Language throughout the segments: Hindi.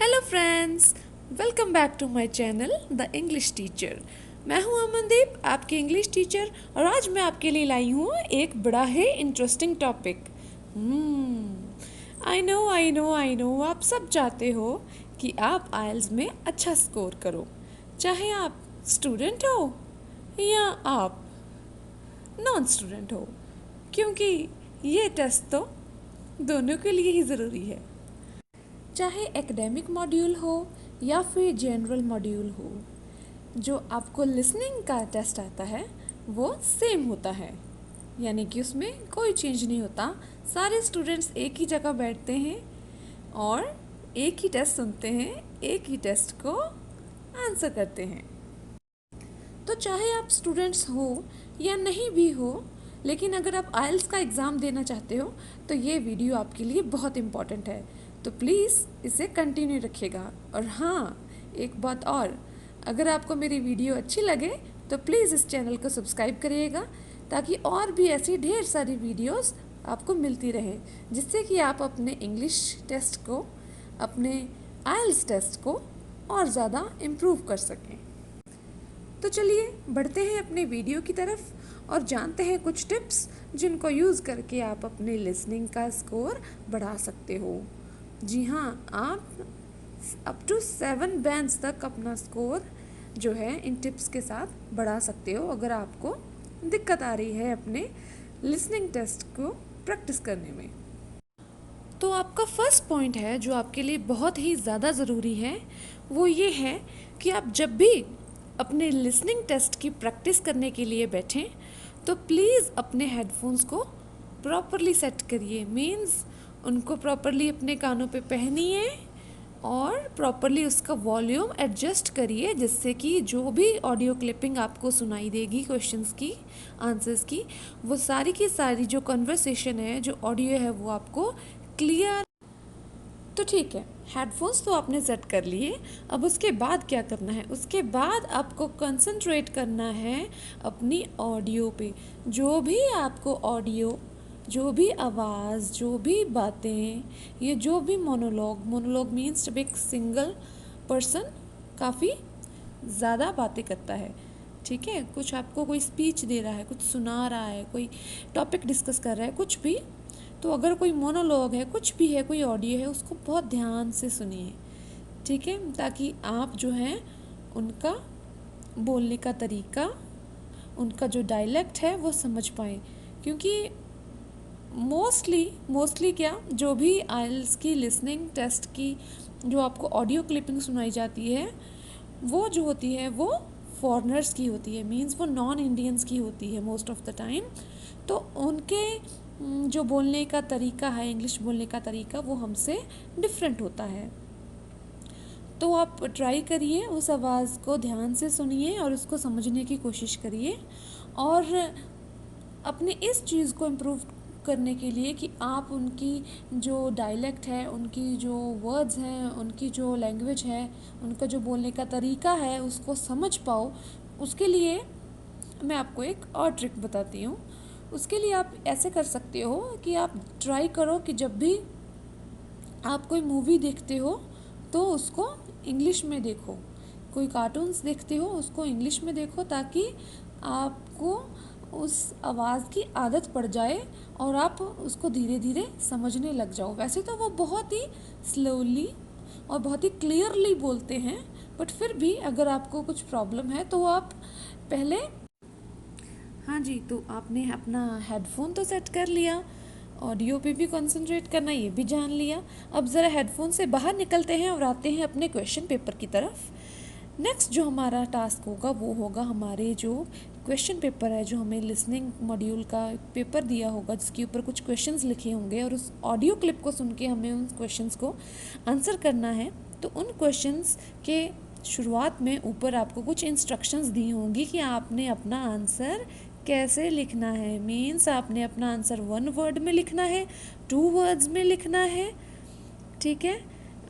Hello friends, welcome back to my channel the English teacher. मैं हूं अमनदीप, आपकी इंग्लिश टीचर, और आज मैं आपके लिए लाई हूं एक बड़ा ही इंटरेस्टिंग टॉपिक। आई नो आप सब चाहते हो कि आप आइल्स में अच्छा स्कोर करो, चाहे आप स्टूडेंट हो या आप नॉन स्टूडेंट हो, क्योंकि ये टेस्ट तो दोनों के लिए ही ज़रूरी है। चाहे एकेडमिक मॉड्यूल हो या फिर जनरल मॉड्यूल हो, जो आपको लिसनिंग का टेस्ट आता है वो सेम होता है, यानी कि उसमें कोई चेंज नहीं होता। सारे स्टूडेंट्स एक ही जगह बैठते हैं और एक ही टेस्ट सुनते हैं, एक ही टेस्ट को आंसर करते हैं। तो चाहे आप स्टूडेंट्स हो या नहीं भी हो, लेकिन अगर आप आइल्स का एग्ज़ाम देना चाहते हो तो ये वीडियो आपके लिए बहुत इम्पॉर्टेंट है, तो प्लीज़ इसे कंटिन्यू रखिएगा। और हाँ, एक बात और, अगर आपको मेरी वीडियो अच्छी लगे तो प्लीज़ इस चैनल को सब्सक्राइब करिएगा, ताकि और भी ऐसी ढेर सारी वीडियोस आपको मिलती रहे, जिससे कि आप अपने इंग्लिश टेस्ट को, अपने आइल्स टेस्ट को और ज़्यादा इम्प्रूव कर सकें। तो चलिए बढ़ते हैं अपने वीडियो की तरफ और जानते हैं कुछ टिप्स जिनको यूज़ करके आप अपने लिसनिंग का स्कोर बढ़ा सकते हो। जी हाँ, आप अप टू 7 बैंड्स तक अपना स्कोर जो है इन टिप्स के साथ बढ़ा सकते हो, अगर आपको दिक्कत आ रही है अपने लिसनिंग टेस्ट को प्रैक्टिस करने में। तो आपका फर्स्ट पॉइंट है जो आपके लिए बहुत ही ज़्यादा ज़रूरी है, वो ये है कि आप जब भी अपने लिसनिंग टेस्ट की प्रैक्टिस करने के लिए बैठें तो प्लीज़ अपने हेडफोन्स को प्रॉपरली सेट करिए। मीन्स उनको प्रॉपरली अपने कानों पे पहनिए और प्रॉपरली उसका वॉल्यूम एडजस्ट करिए, जिससे कि जो भी ऑडियो क्लिपिंग आपको सुनाई देगी क्वेश्चंस की, आंसर्स की, वो सारी की सारी जो कन्वर्सेशन है, जो ऑडियो है, वो आपको क्लियर। तो ठीक है, हेडफोन्स तो आपने सेट कर लिए। अब उसके बाद क्या करना है? उसके बाद आपको कंसंट्रेट करना है अपनी ऑडियो पे। जो भी आपको ऑडियो, जो भी आवाज़, जो भी बातें, ये जो भी मोनोलॉग मीन्स जब एक सिंगल पर्सन काफ़ी ज़्यादा बातें करता है, ठीक है, कुछ आपको कोई स्पीच दे रहा है, कुछ सुना रहा है, कोई टॉपिक डिस्कस कर रहा है, कुछ भी, तो अगर कोई मोनोलॉग है, कुछ भी है, कोई ऑडियो है, उसको बहुत ध्यान से सुनिए, ठीक है, ताकि आप जो है उनका बोलने का तरीका, उनका जो डायलेक्ट है वो समझ पाएँ। क्योंकि मोस्टली क्या, जो भी आइल्स की लिसनिंग टेस्ट की जो आपको ऑडियो क्लिपिंग सुनाई जाती है, वो जो होती है वो फॉरेनर्स की होती है, मींस वो नॉन इंडियंस की होती है मोस्ट ऑफ द टाइम। तो उनके जो बोलने का तरीका है, इंग्लिश बोलने का तरीका, वो हमसे डिफरेंट होता है। तो आप ट्राई करिए, उस आवाज़ को ध्यान से सुनिए और उसको समझने की कोशिश करिए, और अपने इस चीज़ को इम्प्रूव करने के लिए कि आप उनकी जो डायलेक्ट है, उनकी जो वर्ड्स हैं, उनकी जो लैंग्वेज है, उनका जो बोलने का तरीका है, उसको समझ पाओ, उसके लिए मैं आपको एक और ट्रिक बताती हूँ। उसके लिए आप ऐसे कर सकते हो कि आप ट्राई करो कि जब भी आप कोई मूवी देखते हो तो उसको इंग्लिश में देखो, कोई कार्टून्स देखते हो उसको इंग्लिश में देखो, ताकि आपको उस आवाज़ की आदत पड़ जाए और आप उसको धीरे धीरे समझने लग जाओ। वैसे तो वो बहुत ही स्लोली और बहुत ही क्लियरली बोलते हैं, बट फिर भी अगर आपको कुछ प्रॉब्लम है तो आप पहले, हाँ जी, तो आपने अपना हेडफोन तो सेट कर लिया, ऑडियो पे भी कंसंट्रेट करना ये भी जान लिया। अब ज़रा हेडफोन से बाहर निकलते हैं और आते हैं अपने क्वेश्चन पेपर की तरफ। नेक्स्ट जो हमारा टास्क होगा वो होगा हमारे जो क्वेश्चन पेपर है, जो हमें लिसनिंग मॉड्यूल का पेपर दिया होगा, जिसके ऊपर कुछ क्वेश्चंस लिखे होंगे, और उस ऑडियो क्लिप को सुन के हमें उन क्वेश्चंस को आंसर करना है। तो उन क्वेश्चंस के शुरुआत में ऊपर आपको कुछ इंस्ट्रक्शंस दी होंगी कि आपने अपना आंसर कैसे लिखना है। मीन्स आपने अपना आंसर 1 वर्ड में लिखना है, 2 वर्ड्स में लिखना है, ठीक है।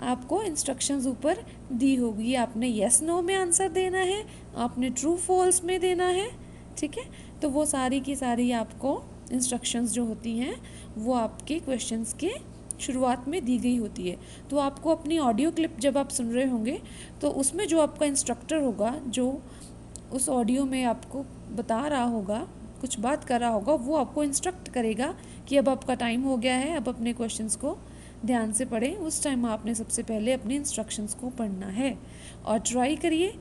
आपको इंस्ट्रक्शंस ऊपर दी होगी, आपने यस नो में आंसर देना है, आपने ट्रू फॉल्स में देना है, ठीक है। तो वो सारी की सारी आपको इंस्ट्रक्शंस जो होती हैं वो आपके क्वेश्चंस के शुरुआत में दी गई होती है। तो आपको अपनी ऑडियो क्लिप जब आप सुन रहे होंगे तो उसमें जो आपका इंस्ट्रक्टर होगा, जो उस ऑडियो में आपको बता रहा होगा, कुछ बात कर रहा होगा, वो आपको इंस्ट्रक्ट करेगा कि अब आपका टाइम हो गया है, अब अपने क्वेश्चंस को ध्यान से पढ़ें। उस टाइम आपने सबसे पहले अपने इंस्ट्रक्शंस को पढ़ना है और ट्राई करिए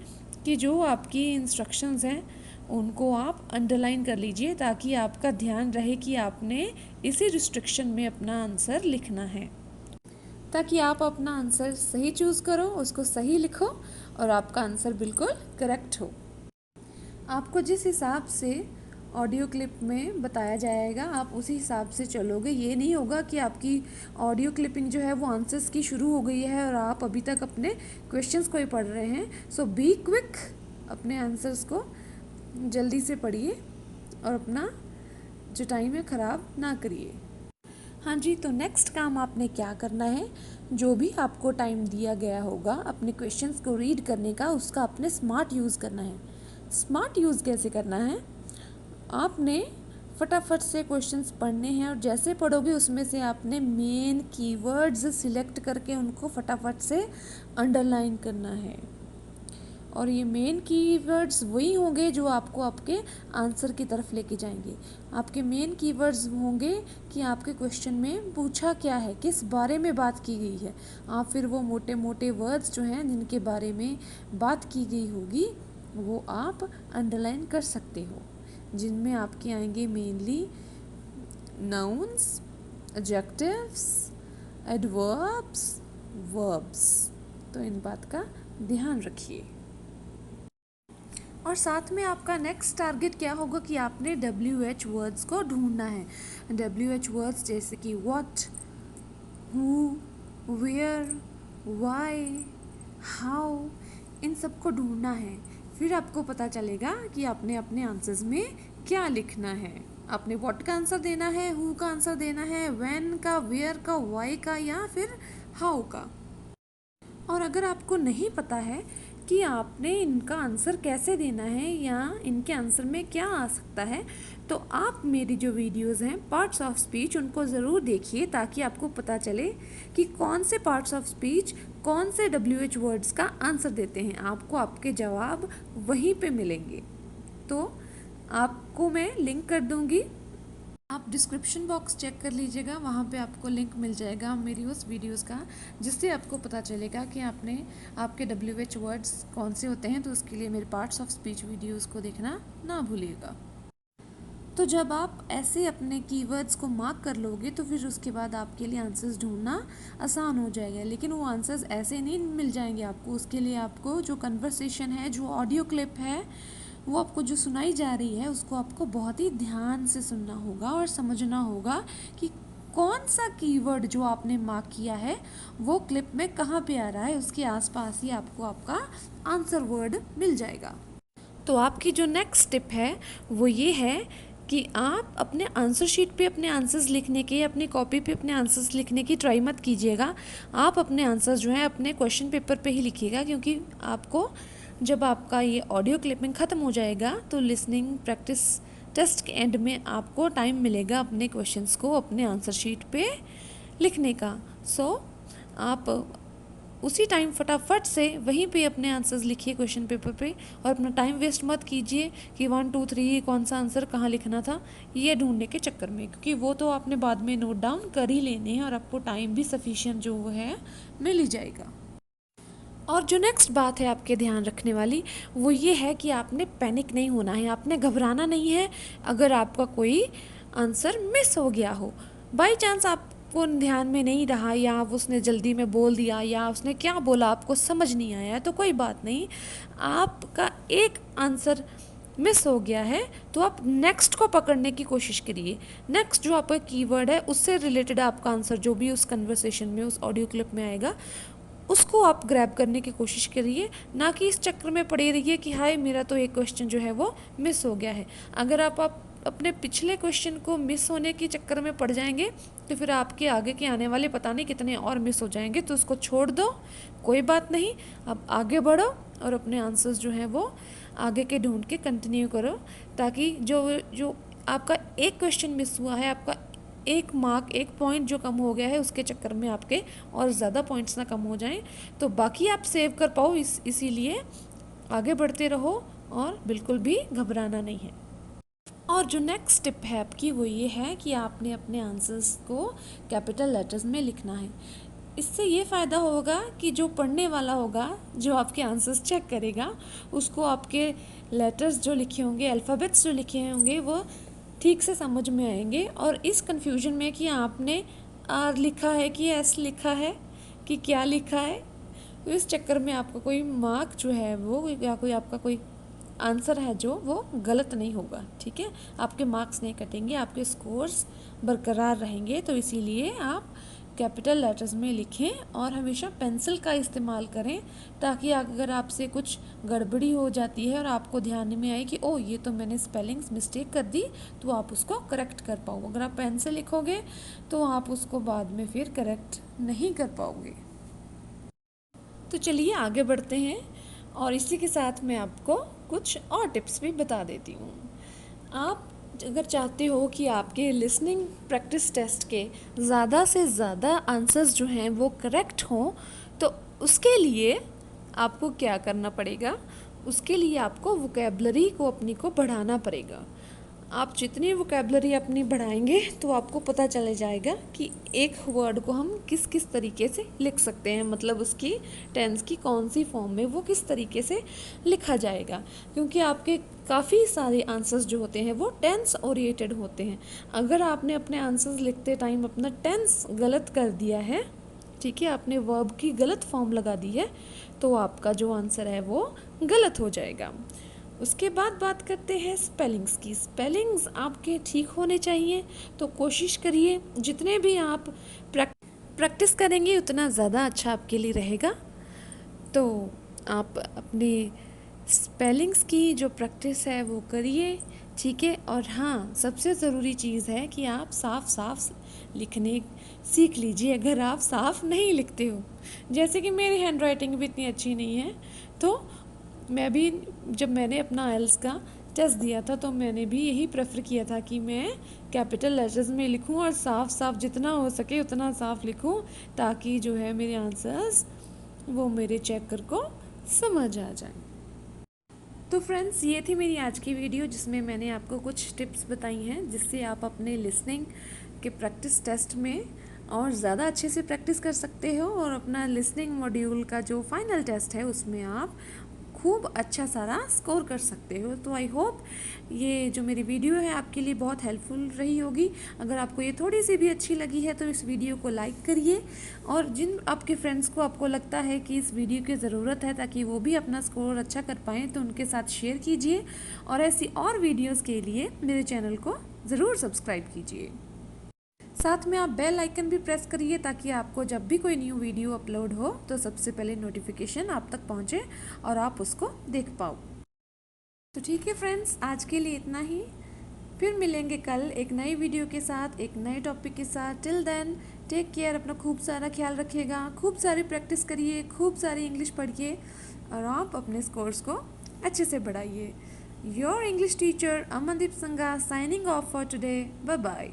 कि जो आपकी इंस्ट्रक्शंस हैं उनको आप अंडरलाइन कर लीजिए, ताकि आपका ध्यान रहे कि आपने इसी रिस्ट्रिक्शन में अपना आंसर लिखना है, ताकि आप अपना आंसर सही चूज़ करो, उसको सही लिखो और आपका आंसर बिल्कुल करेक्ट हो। आपको जिस हिसाब से ऑडियो क्लिप में बताया जाएगा आप उसी हिसाब से चलोगे। ये नहीं होगा कि आपकी ऑडियो क्लिपिंग जो है वो आंसर्स की शुरू हो गई है और आप अभी तक अपने क्वेश्चंस को ही पढ़ रहे हैं। सो बी क्विक, अपने आंसर्स को जल्दी से पढ़िए और अपना जो टाइम है ख़राब ना करिए। हाँ जी, तो नेक्स्ट काम आपने क्या करना है, जो भी आपको टाइम दिया गया होगा अपने क्वेश्चंस को रीड करने का, उसका आपने स्मार्ट यूज़ करना है। स्मार्ट यूज़ कैसे करना है, आपने फटाफट से क्वेश्चंस पढ़ने हैं और जैसे पढ़ोगे उसमें से आपने मेन कीवर्ड्स सिलेक्ट करके उनको फटाफट से अंडरलाइन करना है। और ये मेन कीवर्ड्स वही होंगे जो आपको आपके आंसर की तरफ लेके जाएंगे। आपके मेन कीवर्ड्स होंगे कि आपके क्वेश्चन में पूछा क्या है, किस बारे में बात की गई है। आप फिर वो मोटे मोटे वर्ड्स जो हैं जिनके बारे में बात की गई होगी वो आप अंडरलाइन कर सकते हो, जिनमें आपके आएंगे mainly nouns, adjectives, adverbs, verbs. तो इन बात का ध्यान रखिए। और साथ में आपका नेक्स्ट टारगेट क्या होगा कि आपने WH वर्ड्स को ढूंढना है। WH वर्ड्स जैसे कि what, who, where, why, how, इन सब को ढूंढना है। फिर आपको पता चलेगा कि आपने अपने आंसर्स में क्या लिखना है। आपने व्हाट का आंसर देना है, हु का आंसर देना है, व्हेन का, वेयर का, व्हाई का या फिर हाउ का। और अगर आपको नहीं पता है कि आपने इनका आंसर कैसे देना है या इनके आंसर में क्या आ सकता है, तो आप मेरी जो वीडियोस हैं पार्ट्स ऑफ स्पीच उनको ज़रूर देखिए, ताकि आपको पता चले कि कौन से पार्ट्स ऑफ स्पीच कौन से WH वर्ड्स का आंसर देते हैं। आपको आपके जवाब वहीं पे मिलेंगे। तो आपको मैं लिंक कर दूँगी, आप डिस्क्रिप्शन बॉक्स चेक कर लीजिएगा, वहाँ पे आपको लिंक मिल जाएगा मेरी उस वीडियोस का, जिससे आपको पता चलेगा कि आपने आपके WH वर्ड्स कौन से होते हैं। तो उसके लिए मेरे पार्ट्स ऑफ स्पीच वीडियोस को देखना ना भूलिएगा। तो जब आप ऐसे अपने कीवर्ड्स को मार्क कर लोगे तो फिर उसके बाद आपके लिए आंसर्स ढूंढना आसान हो जाएगा। लेकिन वो आंसर्स ऐसे नहीं मिल जाएंगे आपको, उसके लिए आपको जो कन्वर्सेशन है, जो ऑडियो क्लिप है, वो आपको जो सुनाई जा रही है उसको आपको बहुत ही ध्यान से सुनना होगा और समझना होगा कि कौन सा कीवर्ड जो आपने मार्क किया है वो क्लिप में कहाँ पे आ रहा है, उसके आसपास ही आपको आपका आंसर वर्ड मिल जाएगा। तो आपकी जो नेक्स्ट टिप है वो ये है कि आप अपने आंसर शीट पे अपने आंसर्स लिखने के, अपनी कॉपी पे अपने आंसर्स लिखने की ट्राई मत कीजिएगा। आप अपने आंसर्स जो हैं अपने क्वेश्चन पेपर पे ही लिखिएगा, क्योंकि आपको जब आपका ये ऑडियो क्लिपिंग ख़त्म हो जाएगा तो लिसनिंग प्रैक्टिस टेस्ट के एंड में आपको टाइम मिलेगा अपने क्वेश्चंस को अपने आंसर शीट पे लिखने का। सो आप उसी टाइम फटाफट से वहीं पे अपने आंसर्स लिखिए क्वेश्चन पेपर पे, और अपना टाइम वेस्ट मत कीजिए कि 1 2 3 कौन सा आंसर कहाँ लिखना था ये ढूंढने के चक्कर में, क्योंकि वो तो आपने बाद में नोट डाउन कर ही लेने हैं और आपको टाइम भी सफिशिएंट जो है मिल ही जाएगा। और जो नेक्स्ट बात है आपके ध्यान रखने वाली वो ये है कि आपने पैनिक नहीं होना है, आपने घबराना नहीं है। अगर आपका कोई आंसर मिस हो गया हो, बाई चांस आपको ध्यान में नहीं रहा या उसने जल्दी में बोल दिया या उसने क्या बोला आपको समझ नहीं आया, तो कोई बात नहीं, आपका एक आंसर मिस हो गया है तो आप नेक्स्ट को पकड़ने की कोशिश करिए। नेक्स्ट जो आपका कीवर्ड है उससे रिलेटेड आपका आंसर जो भी उस कन्वर्सेशन में, उस ऑडियो क्लिप में आएगा, उसको आप ग्रैब करने की कोशिश करिए, ना कि इस चक्कर में पड़े रहिए कि हाय मेरा तो एक क्वेश्चन जो है वो मिस हो गया है। अगर आप अपने पिछले क्वेश्चन को मिस होने के चक्कर में पड़ जाएंगे तो फिर आपके आगे के आने वाले पता नहीं कितने और मिस हो जाएंगे। तो उसको छोड़ दो, कोई बात नहीं, अब आगे बढ़ो और अपने आंसर्स जो हैं वो आगे के ढूंढ के कंटिन्यू करो, ताकि जो आपका एक क्वेश्चन मिस हुआ है, आपका एक मार्क, एक पॉइंट जो कम हो गया है उसके चक्कर में आपके और ज़्यादा पॉइंट्स ना कम हो जाएं, तो बाकी आप सेव कर पाओ, इसीलिए आगे बढ़ते रहो और बिल्कुल भी घबराना नहीं है। और जो नेक्स्ट टिप है आपकी वो ये है कि आपने अपने आंसर्स को कैपिटल लेटर्स में लिखना है। इससे ये फ़ायदा होगा कि जो पढ़ने वाला होगा, जो आपके आंसर्स चेक करेगा, उसको आपके लेटर्स जो लिखे होंगे, अल्फ़ाबेट्स जो लिखे होंगे, वो ठीक से समझ में आएंगे। और इस कन्फ्यूजन में कि आपने आर लिखा है कि एस लिखा है कि क्या लिखा है, तो इस चक्कर में आपका कोई मार्क जो है वो, या कोई आपका कोई आंसर है जो वो गलत नहीं होगा, ठीक है। आपके मार्क्स नहीं कटेंगे, आपके स्कोर्स बरकरार रहेंगे। तो इसीलिए आप कैपिटल लेटर्स में लिखें और हमेशा पेंसिल का इस्तेमाल करें, ताकि अगर आपसे कुछ गड़बड़ी हो जाती है और आपको ध्यान में आए कि ओह ये तो मैंने स्पेलिंग्स मिस्टेक कर दी, तो आप उसको करेक्ट कर पाओ। अगर आप पेन से लिखोगे तो आप उसको बाद में फिर करेक्ट नहीं कर पाओगे। तो चलिए आगे बढ़ते हैं, और इसी के साथ मैं आपको कुछ और टिप्स भी बता देती हूँ। आप अगर चाहते हो कि आपके लिसनिंग प्रैक्टिस टेस्ट के ज़्यादा से ज़्यादा आंसर्स जो हैं वो करेक्ट हों, तो उसके लिए आपको क्या करना पड़ेगा, उसके लिए आपको वोकेबलरी को अपनी को बढ़ाना पड़ेगा। आप जितनी वोकेबलरी अपनी बढ़ाएंगे तो आपको पता चल जाएगा कि एक वर्ड को हम किस किस तरीके से लिख सकते हैं, मतलब उसकी टेंस की कौन सी फॉर्म में वो किस तरीके से लिखा जाएगा। क्योंकि आपके काफ़ी सारे आंसर्स जो होते हैं वो टेंस ओरिएटेड होते हैं। अगर आपने अपने आंसर्स लिखते टाइम अपना टेंस गलत कर दिया है, ठीक है, आपने वर्ब की गलत फॉर्म लगा दी है, तो आपका जो आंसर है वो गलत हो जाएगा। उसके बाद बात करते हैं स्पेलिंग्स की। स्पेलिंग्स आपके ठीक होने चाहिए, तो कोशिश करिए जितने भी आप प्रैक्टिस करेंगे उतना ज़्यादा अच्छा आपके लिए रहेगा। तो आप अपने स्पेलिंग्स की जो प्रैक्टिस है वो करिए, ठीक है। और हाँ, सबसे ज़रूरी चीज़ है कि आप साफ साफ लिखने सीख लीजिए। अगर आप साफ नहीं लिखते हो, जैसे कि मेरी हैंड राइटिंग भी इतनी अच्छी नहीं है, तो मैं भी जब मैंने अपना आइल्स का टेस्ट दिया था तो मैंने भी यही प्रेफर किया था कि मैं कैपिटल लेटर्स में लिखूं और साफ साफ जितना हो सके उतना साफ लिखूं, ताकि जो है मेरे आंसर्स वो मेरे चेकर को समझ आ जाए। तो फ्रेंड्स, ये थी मेरी आज की वीडियो जिसमें मैंने आपको कुछ टिप्स बताई हैं जिससे आप अपने लिसनिंग के प्रैक्टिस टेस्ट में और ज़्यादा अच्छे से प्रैक्टिस कर सकते हो, और अपना लिसनिंग मॉड्यूल का जो फाइनल टेस्ट है उसमें आप खूब अच्छा सारा स्कोर कर सकते हो। तो आई होप ये जो मेरी वीडियो है आपके लिए बहुत हेल्पफुल रही होगी। अगर आपको ये थोड़ी सी भी अच्छी लगी है तो इस वीडियो को लाइक करिए, और जिन आपके फ्रेंड्स को आपको लगता है कि इस वीडियो की ज़रूरत है ताकि वो भी अपना स्कोर अच्छा कर पाएँ, तो उनके साथ शेयर कीजिए। और ऐसी और वीडियोज़ के लिए मेरे चैनल को ज़रूर सब्सक्राइब कीजिए। साथ में आप बेल आइकन भी प्रेस करिए ताकि आपको जब भी कोई न्यू वीडियो अपलोड हो तो सबसे पहले नोटिफिकेशन आप तक पहुंचे और आप उसको देख पाओ। तो ठीक है फ्रेंड्स, आज के लिए इतना ही। फिर मिलेंगे कल एक नई वीडियो के साथ, एक नए टॉपिक के साथ। टिल देन टेक केयर, अपना खूब सारा ख्याल रखिएगा, खूब सारी प्रैक्टिस करिए, खूब सारी इंग्लिश पढ़िए, और आप अपने स्कोर्स को अच्छे से बढ़ाइए। Your English teacher Amandeep Sanga signing off for today. Bye bye.